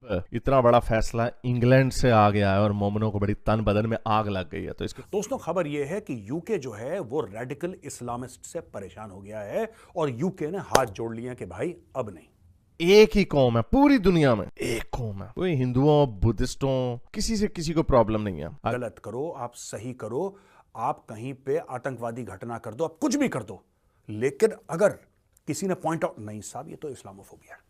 इतना बड़ा फैसला इंग्लैंड से आ गया है और मोमिनों को बड़ी तन बदन में आग लग गई है। तो इसके दोस्तों, खबर यह है कि यूके जो है वो रेडिकल इस्लामिस्ट से परेशान हो गया है और यूके ने हाथ जोड़ लिया कि भाई अब नहीं। एक ही कौम है पूरी दुनिया में, एक कौम है, कोई हिंदुओं बुद्धिस्टों किसी से किसी को प्रॉब्लम नहीं है। गलत करो, आप सही करो, आप कहीं पे आतंकवादी घटना कर दो, आप कुछ भी कर दो, लेकिन अगर किसी ने पॉइंट आउट नहीं साहब ये तो इस्लामोफोबिया है।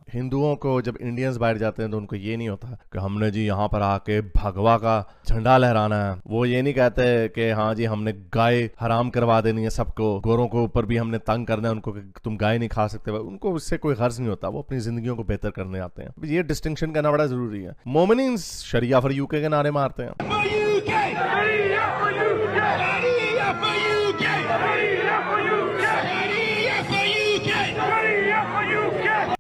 हिंदुओं को जब इंडियंस बाहर जाते हैं तो उनको ये नहीं होता कि हमने जी यहाँ पर आके भगवा का झंडा लहराना है। वो ये नहीं कहते कि हाँ जी हमने गाय हराम करवा देनी है सबको, गोरों को ऊपर भी हमने तंग करना है उनको कि तुम गाय नहीं खा सकते। उनको इससे कोई गर्ज नहीं होता, वो अपनी जिंदगियों को बेहतर करने आते हैं। ये डिस्टिंक्शन करना बड़ा जरूरी है। मोमिनीन शरिया फॉर यूके के नारे मारते हैं।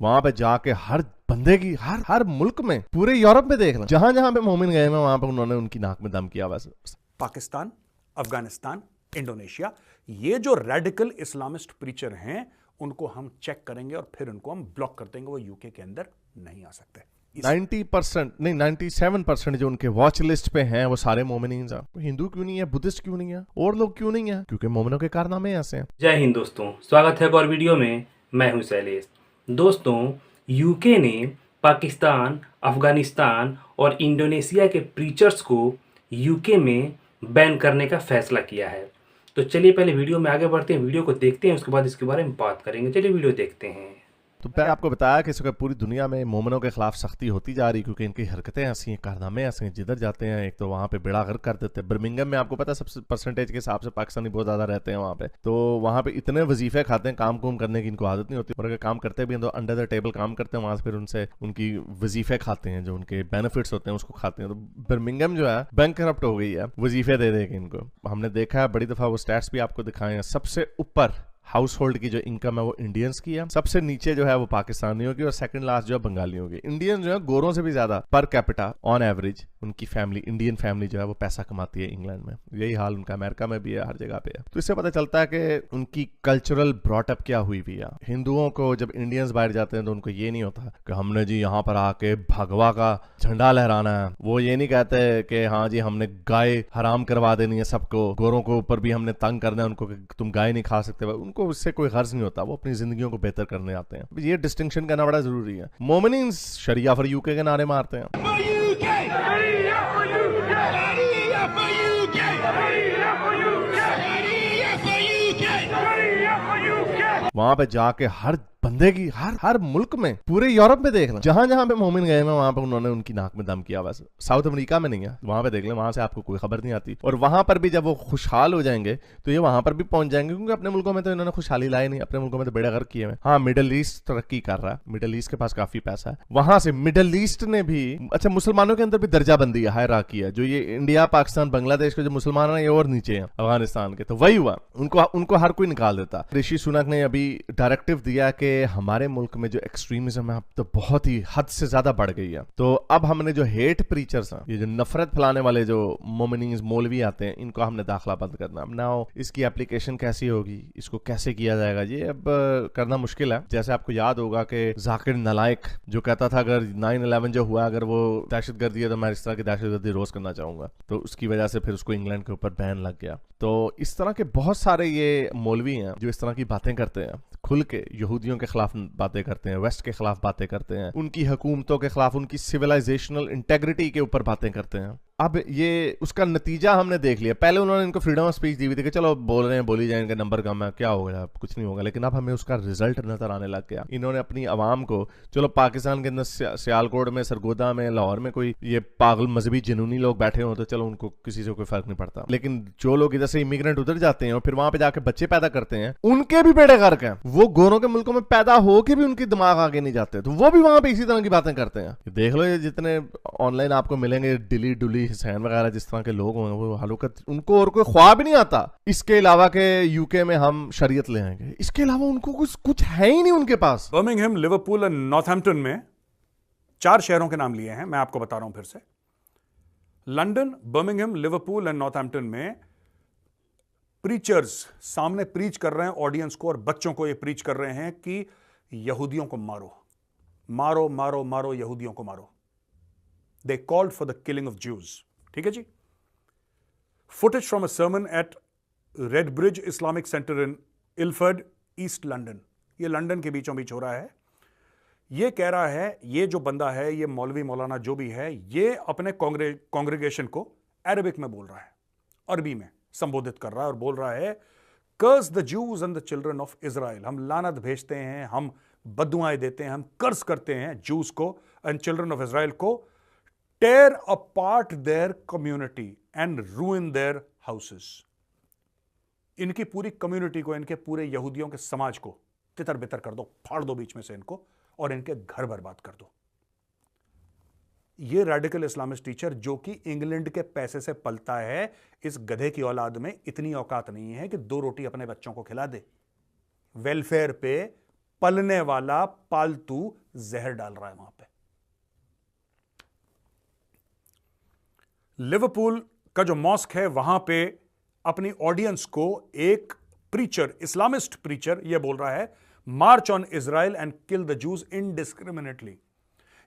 वहां पे जाके हर बंदे की हर मुल्क में, पूरे यूरोप में देख लें, जहां जहां पे मोमिन गए हैं वहां पे उन्होंने उनकी नाक में दम किया। वैसे पाकिस्तान, अफगानिस्तान, इंडोनेशिया, ये जो रेडिकल इस्लामिस्ट प्रीचर हैं उनको हम चेक करेंगे और फिर उनको हम ब्लॉक कर देंगे। वो यूके के अंदर नहीं आ सकते। 90% नहीं 97% जो उनके वॉच लिस्ट पे हैं वो सारे मोमिनीन हैं। हिंदू क्यों नहीं है, बुद्धिस्ट क्यों नहीं है, और लोग क्यों नहीं है? क्योंकि मोमिनों के कारनामे ऐसे हैं। जय हिंद दोस्तों, स्वागत है एक और वीडियो में। मैं हूं शैलेश। दोस्तों, यूके ने पाकिस्तान, अफगानिस्तान और इंडोनेशिया के प्रीचर्स को यूके में बैन करने का फैसला किया है। तो चलिए पहले वीडियो में आगे बढ़ते हैं, वीडियो को देखते हैं, उसके बाद इसके बारे में बात करेंगे। चलिए वीडियो देखते हैं। तो मैंने आपको बताया कि इस वक्त पूरी दुनिया में मोमिनों के खिलाफ सख्ती होती जा रही, क्योंकि इनकी हरकतें ऐसी हैं, कारनामे ऐसे हैं। जिधर जाते हैं एक तो वहाँ पे बेड़ा गर्क कर देते हैं। बर्मिंघम में आपको पता है सबसे परसेंटेज के हिसाब से पाकिस्तानी बहुत ज़्यादा रहते हैं वहाँ पे। तो वहाँ पे इतने वजीफे खाते हैं, काम कुम करने की इनको आदत नहीं होती, और अगर काम करते भी हैं तो अंडर द टेबल काम करते हैं। वहाँ से फिर उनसे उनकी वजीफे खाते हैं, जो उनके बेनिफिट्स होते हैं उसको खाते हैं। तो बर्मिंघम जो है बैंक करप्ट हो गई है वजीफे दे दे के इनको। हमने देखा है बड़ी दफ़ा, वो स्टैट्स भी आपको दिखाए हैं। सबसे ऊपर हाउस होल्ड की जो इनकम है वो इंडियंस की है, सबसे नीचे जो है वो पाकिस्तानियों की, और सेकंड लास्ट जो है बंगालियों की। इंडियन जो है गोरों से भी ज्यादा पर कैपिटा ऑन एवरेज उनकी फैमिली, इंडियन फैमिली जो है वो पैसा कमाती है इंग्लैंड में। यही हाल उनका अमेरिका में भी है, हर जगह पे है। तो इससे पता चलता है कि उनकी कल्चरल ब्रॉटअप क्या हुई भी है। हिंदुओं को जब इंडियंस बाहर जाते हैं तो उनको ये नहीं होता कि हमने जी यहाँ पर आके भगवा का झंडा लहराना है। वो ये नहीं कहते कि हाँ जी हमने गाय हराम करवा देनी है सबको, गोरों को ऊपर भी हमने तंग करना है उनको कि तुम गाय नहीं खा सकते। उनको उससे कोई गर्ज नहीं होता, वो अपनी जिंदगियों को बेहतर करने आते हैं। ये डिस्टिंक्शन करना बड़ा जरूरी है। मोमिनीन शरिया फॉर यूके के नारे मारते हैं। वहां पे जाके हर बंदे की हर मुल्क में, पूरे यूरोप में देख लें, जहां जहां पे मोमिन गए हैं वहां पे उन्होंने उनकी नाक में दम किया। वैसे साउथ अमेरिका में नहीं है, वहां पे देख लें, वहां से आपको कोई खबर नहीं आती। और वहां पर भी जब वो खुशहाल हो जाएंगे तो ये वहां पर भी पहुंच जाएंगे, क्योंकि अपने मुल्कों में तो इन्होंने खुशहाली लाई नहीं, अपने मुल्कों में तो बेड़ा गर्क किए हुए। हाँ, मिडल ईस्ट तरक्की कर रहा है, मिडल ईस्ट के पास काफी पैसा है। वहां से मिडल ईस्ट ने भी, अच्छा मुसलमानों के अंदर भी दर्जाबंदी है, हायरार्की है। जो ये इंडिया, पाकिस्तान, बांग्लादेश के जो मुसलमान है ये और नीचे है अफगानिस्तान के। तो वही हुआ, उनको हर कोई निकाल देता। ऋषि सुनक ने अभी डायरेक्टिव दिया कि हमारे मुल्क में जो एक्सट्रीमिज्म है अब तो बहुत ही हद से ज्यादा बढ़ गई है। तो अब हमने जो हेट प्रीचर्स हैं, ये जो नफरत फैलाने वाले जो मोमिनीज मौलवी आते हैं, इनको हमने दाखिला बंद करना। अब नाउ इसकी एप्लीकेशन कैसी होगी, इसको कैसे किया जाएगा, ये अब करना मुश्किल है। जैसे आपको याद होगा कि जाकिर नालायक जो कहता था अगर 9/11 जो हुआ अगर वो दहशतगर्दी है तो मैं इस तरह की दहशतगर्दी रोज करना चाहूंगा, तो उसकी वजह से फिर उसको इंग्लैंड के ऊपर बैन लग गया। तो इस तरह के बहुत सारे ये मौलवी हैं जो इस तरह की बातें करते हैं, खुल के यहूदियों के खिलाफ बातें करते हैं, वेस्ट के खिलाफ बातें करते हैं, उनकी हुकूमतों के खिलाफ, उनकी सिविलाइजेशनल इंटेग्रिटी के ऊपर बातें करते हैं। अब ये उसका नतीजा हमने देख लिया। पहले उन्होंने इनको फ्रीडम ऑफ स्पीच दी हुई थी कि चलो बोल रहे हैं, बोली जाए, इनका नंबर कम है, क्या हो गया, कुछ नहीं होगा। लेकिन अब हमें उसका रिजल्ट नजर आने लग गया। इन्होंने अपनी आवाम को, चलो पाकिस्तान के अंदर सियालकोट में, सरगोदा में, लाहौर में कोई ये पागल मजहबी जिनूनी लोग बैठे हो तो चलो उनको किसी से कोई फर्क नहीं पड़ता। लेकिन जो लोग इधर से इमिग्रेंट उधर जाते हैं और फिर वहां पे जाके बच्चे पैदा करते हैं, उनके भी बेड़े गर्क हैं। वो गोरों के मुल्कों में पैदा हो के भी उनकी दिमाग आगे नहीं जाते, तो वो भी वहां पे इसी तरह की बातें करते हैं। देख लो ये जितने ऑनलाइन आपको मिलेंगे डिली डुली हुसैन वगैरह जिस तरह के लोग होंगे, वो हलूकत उनको और कोई ख्वाब नहीं आता इसके अलावा के यूके में हम शरीयत ले आएंगे। इसके अलावा उनको कुछ है ही नहीं उनके पास। बर्मिंघम, लिवरपूल और नॉर्थहैम्पटन में 4 शहरों के नाम लिए हैं, मैं आपको बता रहा हूं फिर से। लंदन, बर्मिंघम, लिवरपूल और नॉर्थहैम्पटन में प्रीचर्स सामने प्रीच कर रहे हैं ऑडियंस को, और बच्चों को ये प्रीच कर रहे हैं कि यहूदियों को मारो, मारो मारो मारो, यहूदियों को मारो। They called for the killing of Jews. ठीक है जी. Footage from a sermon at Redbridge Islamic Center in Ilford, East London. ये लंदन के बीचों बीच हो रहा है. ये कह रहा है, ये जो बंदा है, ये मौलवी मौलाना जो भी है, ये अपने कांग्रेगेशन को अरबिक में बोल रहा है, अरबी में संबोधित कर रहा है और बोल रहा है, curse the Jews and the children of Israel. हम लानत भेजते हैं, हम बद्दुआएं देते हैं, हम कर्ज करते हैं जूस को एंड चिल्ड्रन ऑफ इजराइल को. Tear apart their community and ruin their houses. इनकी पूरी कम्युनिटी को, इनके पूरे यहूदियों के समाज को तितर बितर कर दो, फाड़ दो बीच में से इनको और इनके घर बर्बाद कर दो. ये रेडिकल इस्लामिस्ट टीचर जो कि इंग्लैंड के पैसे से पलता है, इस गधे की औलाद में इतनी औकात नहीं है कि 2 रोटी अपने बच्चों को खिला दे. वेलफेयर पे पलने वाला पालतू जहर डाल रहा है वहां पे. लिवरपूल का जो मॉस्क है वहां पे अपनी ऑडियंस को एक प्रीचर, इस्लामिस्ट प्रीचर, यह बोल रहा है, march on Israel and kill the Jews indiscriminately.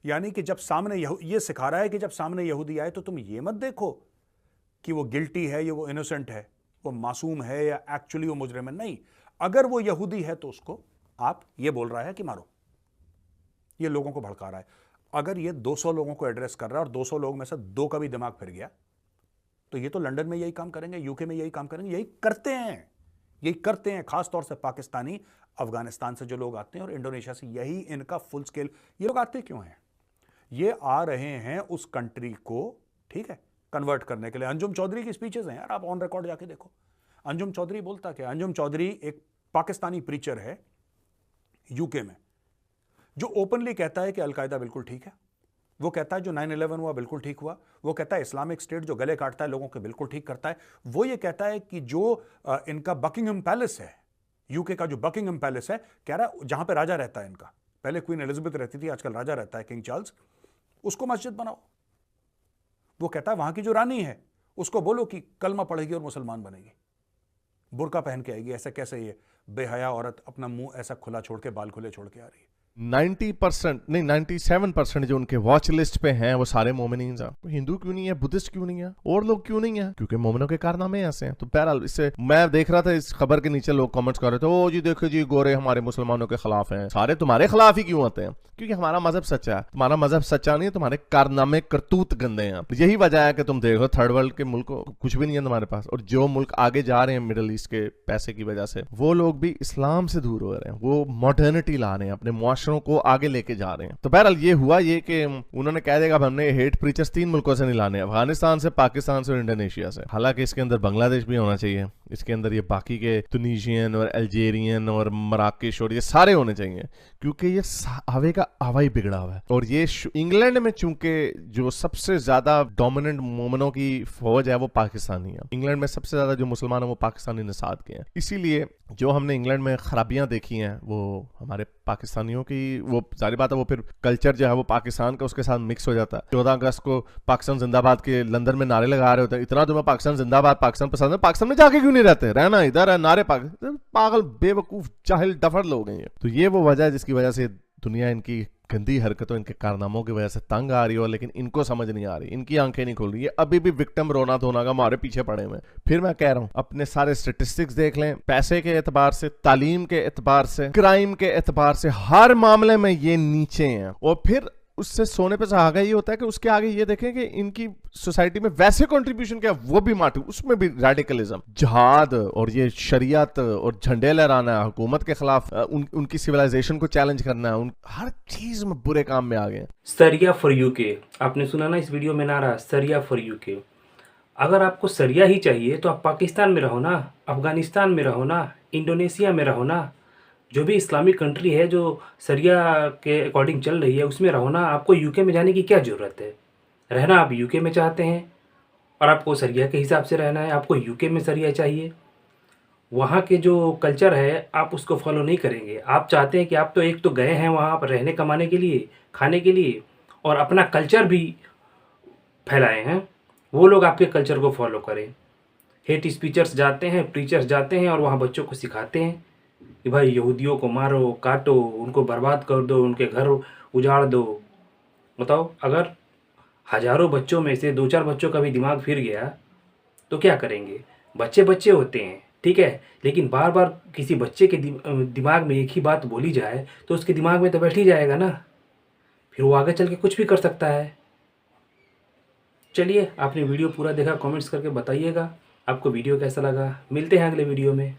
यानी कि जब सामने ये सिखा रहा है कि जब सामने यहूदी आए तो तुम ये मत देखो कि वो गिल्टी है या वो इनोसेंट है, वो मासूम है या एक्चुअली वो मुजरिम है. नहीं, अगर वो यहूदी है तो उसको आप ये बोल रहा है कि मारो. ये लोगों को भड़का रहा है. अगर ये 200 लोगों को एड्रेस कर रहा है और 200 लोग में से 2 का भी दिमाग फिर गया तो ये तो लंदन में यही काम करेंगे, यूके में यही काम करेंगे. यही करते हैं खास तौर से पाकिस्तानी, अफगानिस्तान से जो लोग आते हैं और इंडोनेशिया से. यही इनका फुल स्केल. ये लोग आते क्यों हैं? ये आ रहे हैं उस कंट्री को, ठीक है, कन्वर्ट करने के लिए. अंजुम चौधरी की स्पीचेस हैं यार, आप ऑन रिकॉर्ड जाके देखो. अंजुम चौधरी बोलता क्या? अंजुम चौधरी एक पाकिस्तानी प्रीचर है यूके में जो ओपनली कहता है कि अलकायदा बिल्कुल ठीक है. वो कहता है जो 9/11 हुआ बिल्कुल ठीक हुआ. वो कहता है इस्लामिक स्टेट जो गले काटता है लोगों के बिल्कुल ठीक करता है. वो ये कहता है कि जो इनका बकिंघम पैलेस है, यूके का जो बकिंघम पैलेस है, कह रहा है जहां पे राजा रहता है इनका, पहले क्वीन एलिजाबेथ रहती थी, आजकल राजा रहता है किंग चार्ल्स, उसको मस्जिद बनाओ. वो कहता है वहां की जो रानी है उसको बोलो कि कलमा पढ़ेगी और मुसलमान बनेगी, बुर्का पहन के आएगी. ऐसा कैसे ये बेहया औरत अपना मुंह ऐसा खुला छोड़ के, बाल खुले छोड़ के आ रही है? 90% नहीं 97% जो उनके वॉच लिस्ट पे हैं वो सारे मोमिनीन हैं. हिंदू क्यों नहीं है, बुद्धिस्ट क्यों नहीं है, और लोग क्यों नहीं है? क्योंकि मोमिनों के कारनामे ऐसे हैं. तो बहरहाल इससे मैं देख रहा था, इस खबर के नीचे लोग कमेंट्स कर रहे थे, ओ जी देखो जी गोरे हमारे मुसलमानों के खिलाफ हैं. सारे तुम्हारे खिलाफ ही क्यों आते हैं? क्योंकि हमारा मजहब सच्चा है. तुम्हारा मजहब सच्चा नहीं है, तुम्हारे कारनामे करतूत गंदे हैं. यही वजह है कि तुम देखो थर्ड वर्ल्ड के मुल्क कुछ भी नहीं है तुम्हारे पास, और जो मुल्क आगे जा रहे हैं मिडिल ईस्ट के पैसे की वजह से, वो लोग भी इस्लाम से दूर हो रहे हैं. वो मॉडर्निटी ला रहे हैं, अपने मुआशरों को आगे लेके जा रहे हैं. तो बहरहाल ये हुआ ये कि उन्होंने कह दिया कि हमने हेट प्रीचर्स 3 मुल्कों से नहीं लाने, अफगानिस्तान से, पाकिस्तान से और इंडोनेशिया से. हालांकि इसके अंदर बांग्लादेश भी होना चाहिए, इसके अंदर ये बाकी के तुनीशियन और अल्जेरियन और मराकेश और ये सारे होने चाहिए, क्योंकि ये हवे का हवा ही बिगड़ा हुआ है. और ये इंग्लैंड में चूंकि जो सबसे ज्यादा डोमिनेंट मोमिनों की फौज है वो पाकिस्तानी है. इंग्लैंड में सबसे ज्यादा जो मुसलमान है वो पाकिस्तानी नसाद के हैं. इसीलिए जो हमने इंग्लैंड में खराबियां देखी हैं वो हमारे पाकिस्तानियों की, वो जारी बात है, वो फिर कल्चर जो है वो पाकिस्तान का उसके साथ मिक्स हो जाता है. 14 अगस्त को पाकिस्तान जिंदाबाद के लंदन में नारे लगा रहे होते हैं, इतना तुम्हें पाकिस्तान जिंदाबाद, पाकिस्तान पसंद है, पाकिस्तान में जाके क्यों नहीं रहते, रहना इधर है, नारे पाकिस्तान. पागल बेवकूफ जाहिल डफर लोग हैं ये. तो ये वो वजह है जिसकी वजह से दुनिया इनकी गंदी हरकतों, इनके कारनामों की वजह से तंग आ रही हो, लेकिन इनको समझ नहीं आ रही, इनकी आंखें नहीं खुल रही. ये अभी भी विक्टिम रोना धोना का हमारे पीछे पड़े हुए. फिर मैं कह रहा हूं अपने सारे स्टेटिस्टिक्स देख लें, पैसे के एतबार से, तालीम के एतबार से, क्राइम के एतबार से, हर मामले में ये नीचे हैं. और फिर उससे सोने पे सुहागा ये होता है कि उसके आगे ये देखें कि इनकी सोसाइटी में वैसे कंट्रीब्यूशन क्या, वो भी मार्टी, उसमें भी रेडिकलिज्म, जिहाद और ये शरीयत और झंडे लहराना, हुकूमत के खिलाफ उनकी सिविलाइजेशन को चैलेंज करना, हर चीज में बुरे काम में आ गए. सरिया फॉर यूके, आपने सुना ना इस वीडियो में नारा, सरिया फॉर यूके. अगर आपको सरिया ही चाहिए तो आप पाकिस्तान में रहो ना, अफगानिस्तान में रहो ना, इंडोनेशिया में रहो ना, जो भी इस्लामिक कंट्री है जो सरिया के अकॉर्डिंग चल रही है उसमें रहो ना. आपको यूके में जाने की क्या ज़रूरत है? रहना आप यूके में चाहते हैं और आपको सरिया के हिसाब से रहना है, आपको यूके में सरिया चाहिए. वहाँ के जो कल्चर है आप उसको फॉलो नहीं करेंगे. आप चाहते हैं कि आप तो एक तो गए हैं वहाँ पर रहने कमाने के लिए, खाने के लिए, और अपना कल्चर भी फैलाए हैं, वो लोग आपके कल्चर को फॉलो करें. हेट स्पीचर्स जाते हैं, प्रीचर्स जाते हैं और वहाँ बच्चों को सिखाते हैं कि भाई यहूदियों को मारो, काटो, उनको बर्बाद कर दो, उनके घर उजाड़ दो. बताओ, अगर हजारों बच्चों में से 2-4 बच्चों का भी दिमाग फिर गया तो क्या करेंगे? बच्चे बच्चे होते हैं, ठीक है, लेकिन बार बार किसी बच्चे के दिमाग में एक ही बात बोली जाए तो उसके दिमाग में तो बैठ ही जाएगा ना, फिर वो आगे चल के कुछ भी कर सकता है। चलिए, आपने वीडियो पूरा देखा, कमेंट्स करके बताइएगा आपको वीडियो कैसा लगा। मिलते हैं अगले वीडियो में।